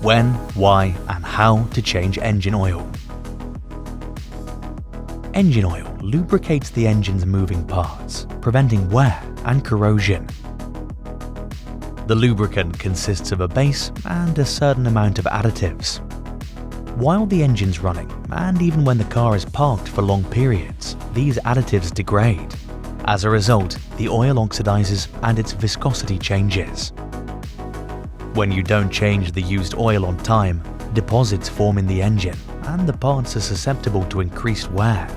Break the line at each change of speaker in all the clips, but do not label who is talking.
When, why, and how to change engine oil. Engine oil lubricates the engine's moving parts, preventing wear and corrosion. The lubricant consists of a base and a certain amount of additives. While the engine's running, and even when the car is parked for long periods, these additives degrade. As a result, the oil oxidizes and its viscosity changes. When you don't change the used oil on time, deposits form in the engine, and the parts are susceptible to increased wear.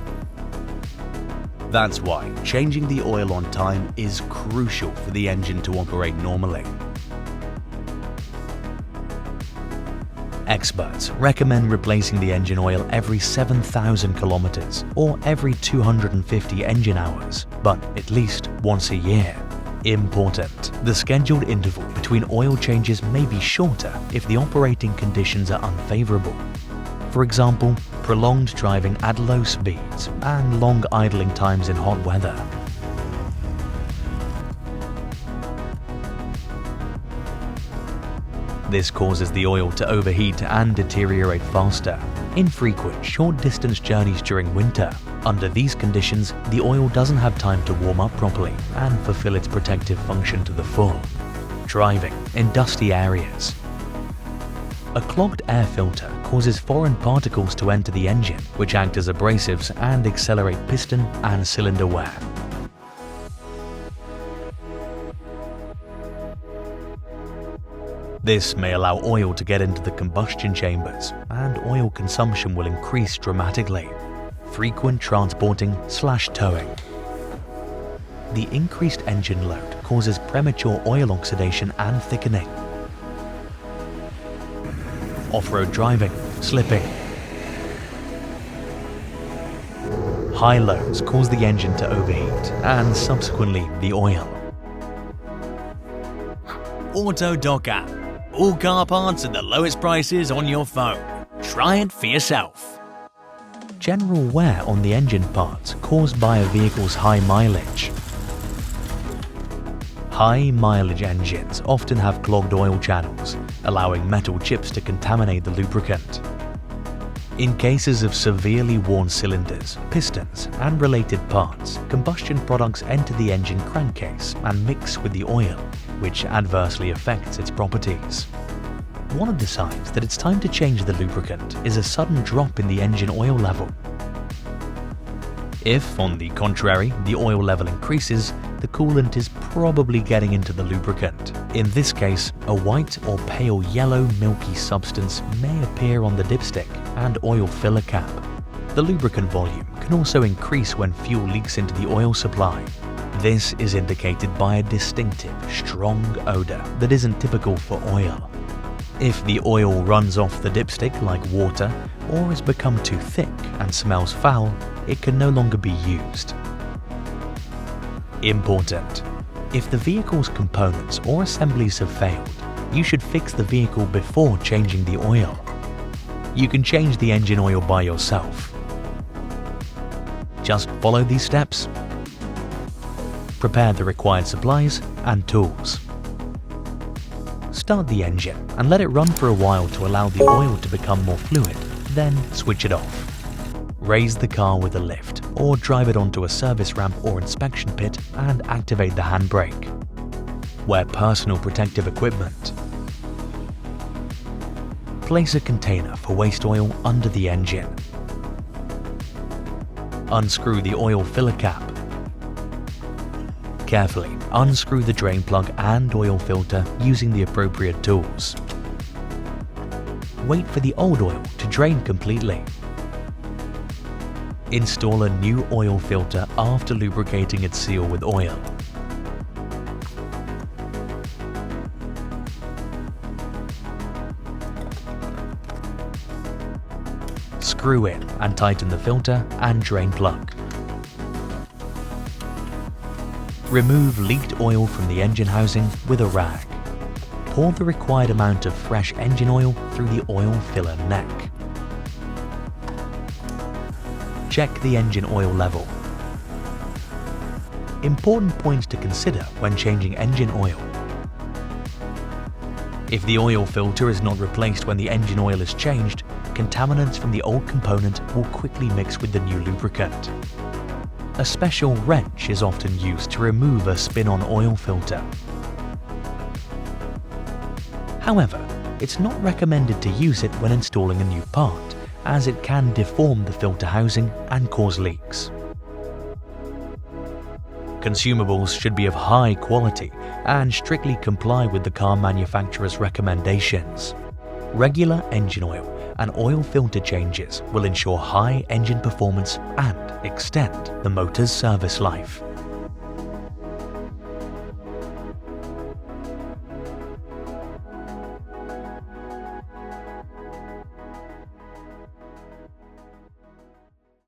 That's why changing the oil on time is crucial for the engine to operate normally. Experts recommend replacing the engine oil every 7,000 kilometers or every 250 engine hours, but at least once a year. Important: the scheduled interval between oil changes may be shorter if the operating conditions are unfavorable. For example, prolonged driving at low speeds and long idling times in hot weather. This causes the oil to overheat and deteriorate faster. Infrequent short-distance journeys during winter. Under these conditions, the oil doesn't have time to warm up properly and fulfill its protective function to the full. Driving in dusty areas. A clogged air filter causes foreign particles to enter the engine, which act as abrasives and accelerate piston and cylinder wear. This may allow oil to get into the combustion chambers, and oil consumption will increase dramatically. Frequent transporting/towing. The increased engine load causes premature oil oxidation and thickening. Off-road driving, slipping. High loads cause the engine to overheat and subsequently the oil. Autodoc app. All car parts at the lowest prices on your phone. Try it for yourself. General wear on the engine parts caused by a vehicle's high mileage. High mileage engines often have clogged oil channels, allowing metal chips to contaminate the lubricant. In cases of severely worn cylinders, pistons, and related parts, combustion products enter the engine crankcase and mix with the oil, which adversely affects its properties. One of the signs that it's time to change the lubricant is a sudden drop in the engine oil level. If, on the contrary, the oil level increases, the coolant is probably getting into the lubricant. In this case, a white or pale yellow milky substance may appear on the dipstick and oil filler cap. The lubricant volume can also increase when fuel leaks into the oil supply. This is indicated by a distinctive, strong odor that isn't typical for oil. If the oil runs off the dipstick like water or has become too thick and smells foul, it can no longer be used. Important: if the vehicle's components or assemblies have failed, you should fix the vehicle before changing the oil. You can change the engine oil by yourself. Just follow these steps. Prepare the required supplies and tools. Start the engine and let it run for a while to allow the oil to become more fluid, then switch it off. Raise the car with a lift or drive it onto a service ramp or inspection pit and activate the handbrake. Wear personal protective equipment. Place a container for waste oil under the engine. Unscrew the oil filler cap. Carefully unscrew the drain plug and oil filter using the appropriate tools. Wait for the old oil to drain completely. Install a new oil filter after lubricating its seal with oil. Screw in and tighten the filter and drain plug. Remove leaked oil from the engine housing with a rag. Pour the required amount of fresh engine oil through the oil filler neck. Check the engine oil level. Important points to consider when changing engine oil. If the oil filter is not replaced when the engine oil is changed, contaminants from the old component will quickly mix with the new lubricant. A special wrench is often used to remove a spin-on oil filter. However, it's not recommended to use it when installing a new part, as it can deform the filter housing and cause leaks. Consumables should be of high quality and strictly comply with the car manufacturer's recommendations. Regular engine oil and oil filter changes will ensure high engine performance and extend the motor's service life.